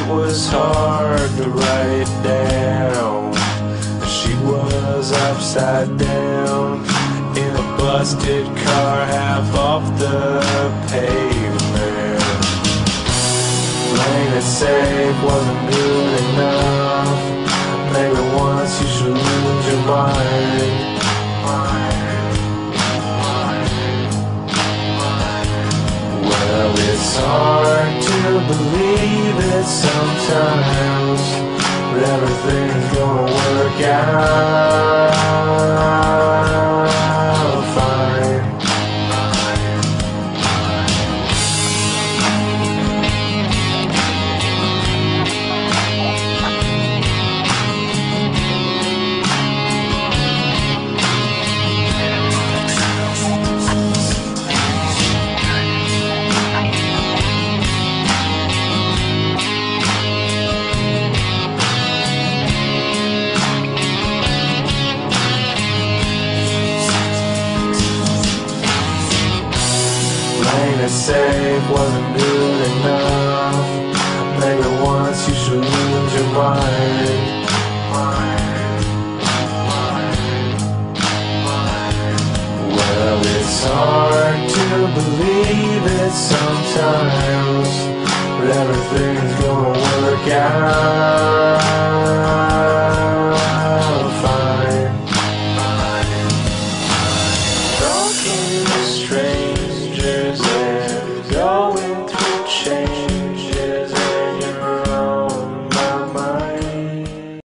was hard to write down. She was upside down in a busted car, half off the pavement. Playing it safe wasn't good enough. Maybe once you should lose your mind. Well, it's hard to believe it sometimes, but everything's gonna work out fine. Playing it safe wasn't good enough. Maybe once you should lose your mind. Well, it's hard to believe it sometimes, but everything's gonna work out fine. Talking to strangers and going through changes in your own mind.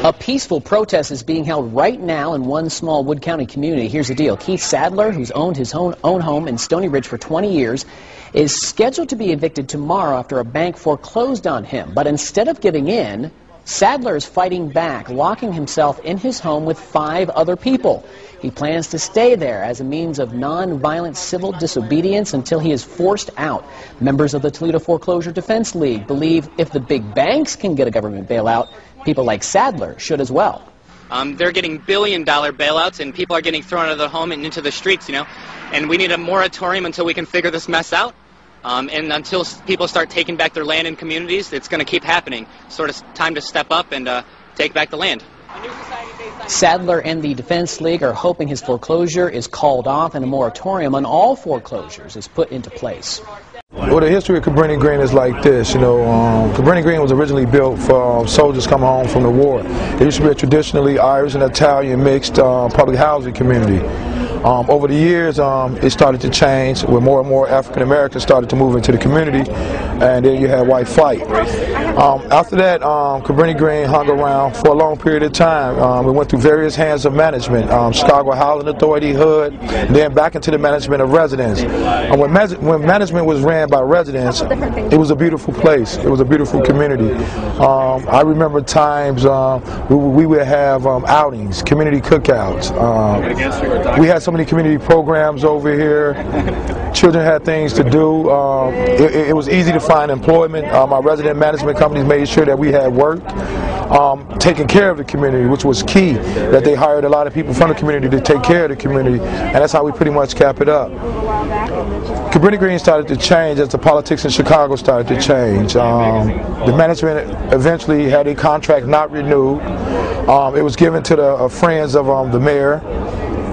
A peaceful protest is being held right now in one small Wood County community. Here's the deal. Keith Sadler, who's owned his own home in Stony Ridge for 20 years, is scheduled to be evicted tomorrow after a bank foreclosed on him. But instead of giving in, Sadler is fighting back, locking himself in his home with 5 other people. He plans to stay there as a means of non-violent civil disobedience until he is forced out. Members of the Toledo Foreclosure Defense League believe if the big banks can get a government bailout, people like Sadler should as well. They're getting billion-dollar bailouts, and people are getting thrown out of their home and into the streets, you know. And we need a moratorium until we can figure this mess out. And until people start taking back their land in communities, it's going to keep happening. Sort of time to step up and take back the land. Sadler and the Defense League are hoping his foreclosure is called off and a moratorium on all foreclosures is put into place. Well, the history of Cabrini Green is like this, you know. Cabrini Green was originally built for soldiers coming home from the war. It used to be a traditionally Irish and Italian mixed public housing community. Over the years, it started to change where more and more African Americans started to move into the community, and then you had white flight. After that, Cabrini Green hung around for a long period of time. We went through various hands of management, Chicago Housing Authority, HUD, and then back into the management of residents. When management was ran by residents, it was a beautiful place. It was a beautiful community. I remember times we would have outings, community cookouts. We had so many community programs over here. Children had things to do. It was easy to find employment. Our resident management companies made sure that we had work. Taking care of the community, which was key, that they hired a lot of people from the community to take care of the community, and that's how we pretty much kept it up. Cabrini Green started to change as the politics in Chicago started to change. The management eventually had a contract not renewed. It was given to the friends of the mayor,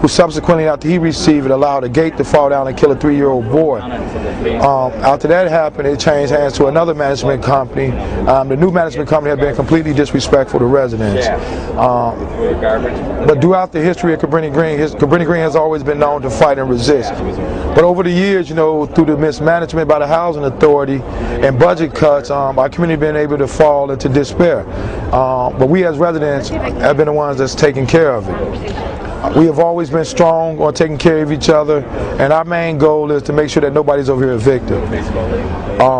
who subsequently, after he received it, allowed a gate to fall down and kill a 3-year-old boy. After that happened, it changed hands to another management company. The new management company had been completely disrespectful to residents. But throughout the history of Cabrini Green, Cabrini Green has always been known to fight and resist. But over the years, you know, through the mismanagement by the Housing Authority and budget cuts, our community has been able to fall into despair. But we as residents have been the ones that's taking care of it. We have always been strong on taking care of each other, and our main goal is to make sure that nobody's over here evicted.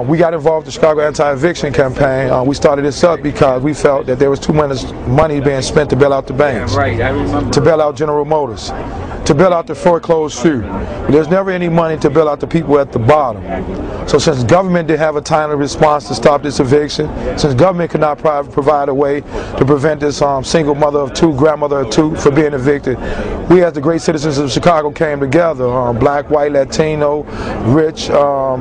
We got involved in the Chicago anti-eviction campaign. We started this up because we felt that there was too much money being spent to bail out the banks, to bail out General Motors, to bail out the foreclosed few. There's never any money to bail out the people at the bottom. So So since government didn't have a timely response to stop this eviction, since government could not provide a way to prevent this single mother of two, grandmother of two, from being evicted, we as the great citizens of Chicago came together, black, white, Latino, rich,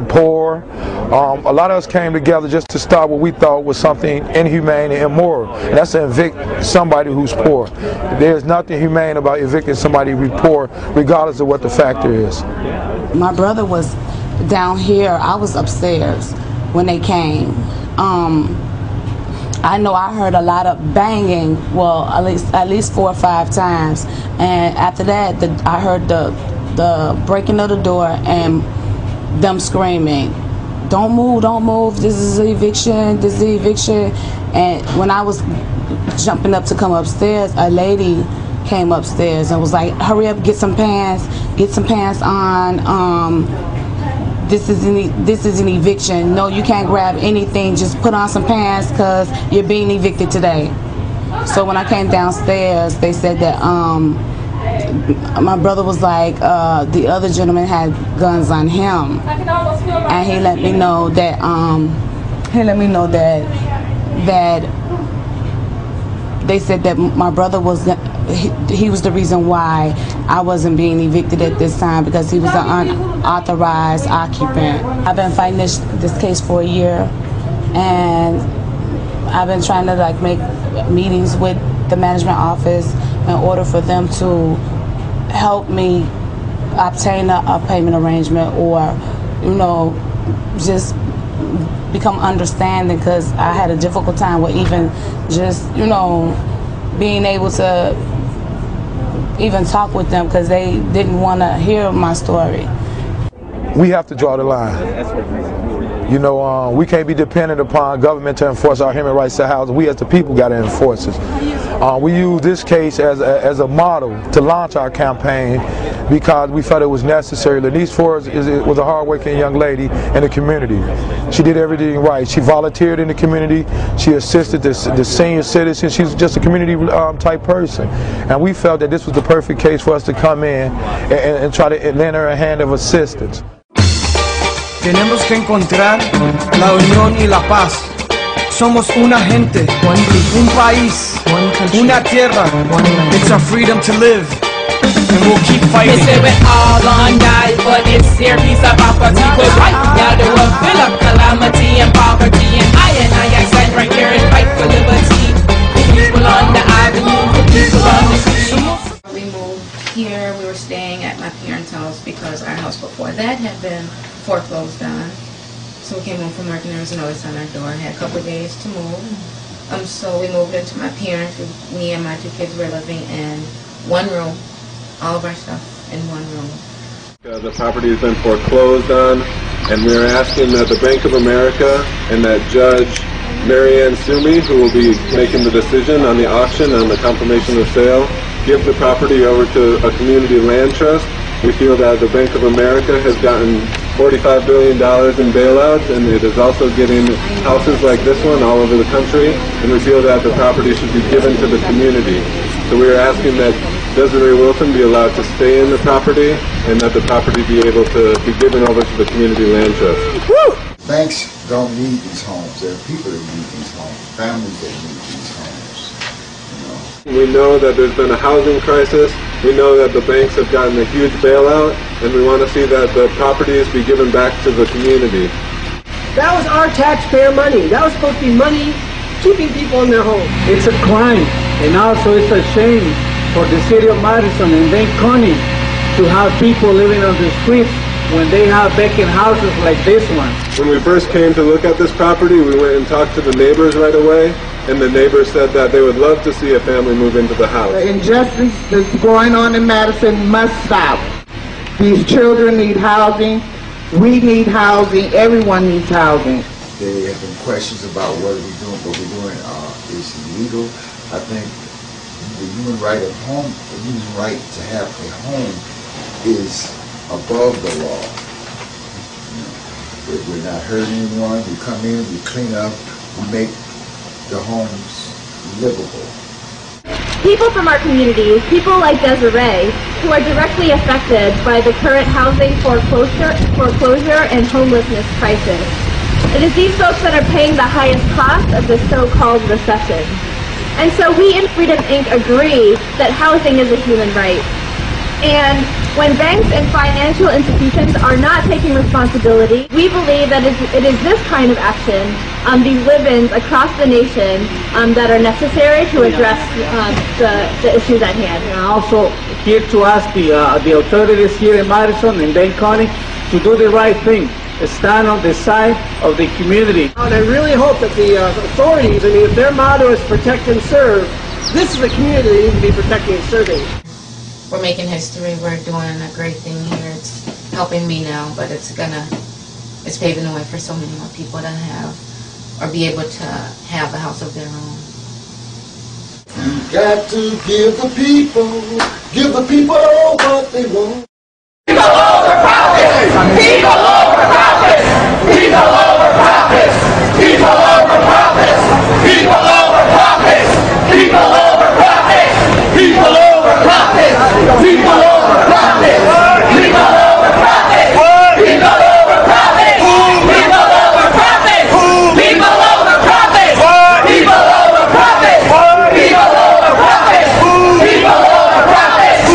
poor. A lot of us came together just to stop what we thought was something inhumane and immoral, and that's to evict somebody who's poor. There's nothing humane about evicting somebody who's poor, regardless of what the factor is. My brother was down here, I was upstairs when they came. I know I heard a lot of banging, well, at least 4 or 5 times, and after that I heard the breaking of the door and them screaming, don't move, this is an eviction, this is an eviction. And when I was jumping up to come upstairs, a lady came upstairs and was like, hurry up, get some pants on, this is an eviction. No, you can't grab anything, just put on some pants because you're being evicted today. So when I came downstairs, they said that my brother was like, the other gentleman had guns on him, and he let me know that they said that my brother was he was the reason why I wasn't being evicted at this time, because he was an unauthorized occupant. I've been fighting this case for a year, and I've been trying to make meetings with the management office in order for them to help me obtain a payment arrangement, or just become understanding, because I had a difficult time with even just being able to even talk with them, because they didn't want to hear my story. We have to draw the line. We can't be dependent upon government to enforce our human rights to housing. We as the people got to enforce it. We use this case as a model to launch our campaign, because we felt it was necessary. Lenise Forrest was a hardworking young lady in the community. She did everything right. She volunteered in the community. She assisted the senior citizens. She's just a community type person. And we felt that this was the perfect case for us to come in and try to lend her a hand of assistance. Tenemos que encontrar la unión y la paz. Somos una gente, un país, una tierra. It's our freedom to live, and we'll keep fighting. They say we're all on die, but it's their piece of property. But right now they will fill up calamity and poverty, and I stand right here and fight for liberty. The people on the avenue, the people on the street. We moved here. We were staying at my parents' house because our house before that had been foreclosed on. So we came home from work and there was a notice on our door. I had a couple of days to move. So we moved into my parents. Me and my 2 kids were living in one room. All of our stuff in one room. The property has been foreclosed on, and we're asking that the Bank of America and that Judge Marianne Sumi, who will be making the decision on the auction on the confirmation of sale, give the property over to a community land trust. We feel that the Bank of America has gotten $45 billion in bailouts, and it is also getting houses like this one all over the country, and we feel that the property should be given to the community. So we are asking that Desiree Wilson be allowed to stay in the property, and that the property be able to be given over to the community land trust. Woo! Banks don't need these homes. There are people that need these homes, families that need these homes. We know that there's been a housing crisis. We know that the banks have gotten a huge bailout, and we want to see that the properties be given back to the community. That was our taxpayer money. That was supposed to be money keeping people in their homes. It's a crime, and also it's a shame for the city of Madison and Dane County to have people living on the streets when they have vacant houses like this one. When we first came to look at this property, we went and talked to the neighbors right away, and the neighbors said that they would love to see a family move into the house. The injustice that's going on in Madison must stop. These children need housing. We need housing. Everyone needs housing. There have been questions about what we're doing is illegal. I think the human right of home, the human right to have a home is above the law. We're not hurting anyone. We come in, we clean up, we make the homes livable. People from our community, people like Desiree, who are directly affected by the current housing foreclosure and homelessness crisis. It is these folks that are paying the highest cost of the so-called recession. And so we in Freedom Inc. agree that housing is a human right. And when banks and financial institutions are not taking responsibility, we believe that it is this kind of action, these live-ins across the nation, that are necessary to address the issues at hand. And also here to ask the authorities here in Madison and Dane County to do the right thing, stand on the side of the community. And I really hope that the authorities, I mean, if their motto is protect and serve, this is a community they need to be protecting and serving. We're making history. We're doing a great thing here. It's helping me now, but it's paving the way for so many more people to have or be able to have a house of their own. You got to give the people what they want. People over profits! People over profits! People over profits! People over profits! People over profits! People over profits! People over profits! People over profits! People over profits! People over profits! People over profits! People over profits! People over profits! People over profits! People over profits! People over profits!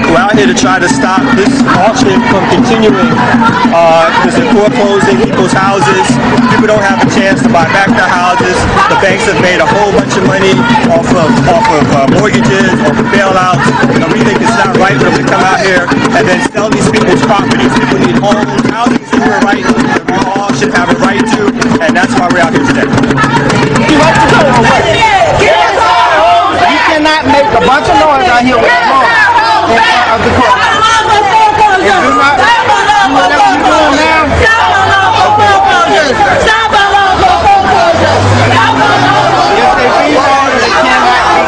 We're out here to try to stop this auction from continuing because they're foreclosing people's houses. People don't have a chance to buy back their houses. The banks have made a whole bunch of money off of mortgages, off of bailouts. And we think it's not right for them to come out here and then sell these people's properties. People need homes. Housing is a right that we all should have a right to, and that's why we're out here today. You cannot make a bunch of noise out here with the law in front of the court. And do not do whatever you're doing now. If they be wrong, they cannot do everything you want.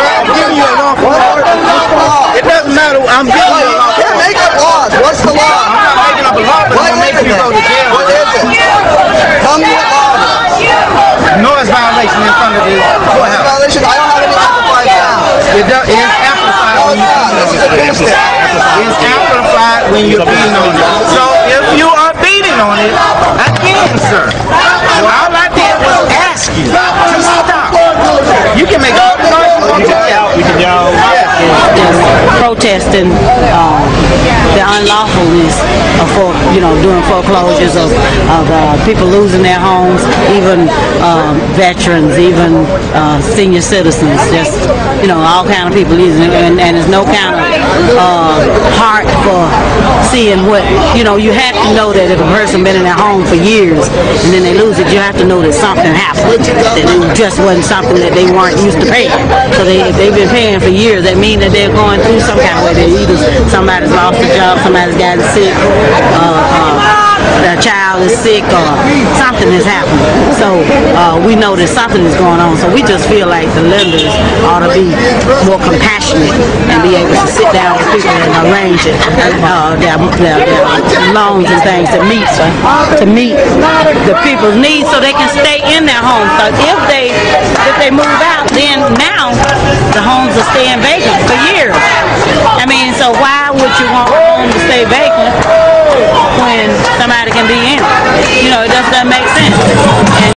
I'm giving you a law for it doesn't matter. I'm giving you a law. Can't make up laws. What's the law? I'm not making up a law, but I'm making you go to jail. What is it? Tell me what law it is. Noise violation in front of the courthouse. Violation? I don't have any amplified sound. It is amplified when you It's amplified when you're beating on it. So if you are beating on it, again, sir, all I did was ask you to stop. You can make all the noise you want to. We can yell. Protesting the unlawfulness of doing foreclosures of people losing their homes, even veterans, even senior citizens, just all kind of people losing, and there's no kind of heart for seeing what you have to know that if a person been in their home for years and then they lose it, you have to know that something happened, that it just wasn't something that they weren't used to paying. So if they've been paying for years, that means that they're going through some kind of way. That either somebody's lost a job, somebody's gotten sick, their child is sick, or something has happened. So we know that something is going on. So we just feel like the lenders ought to be more compassionate and be able to sit down with people and arrange it, their loans and things to meet the people's needs, so they can stay in their homes. So if they move out, then now the homes are staying vacant for years. I mean, so why would you want a home to stay vacant when somebody can be in it? It just doesn't make sense. And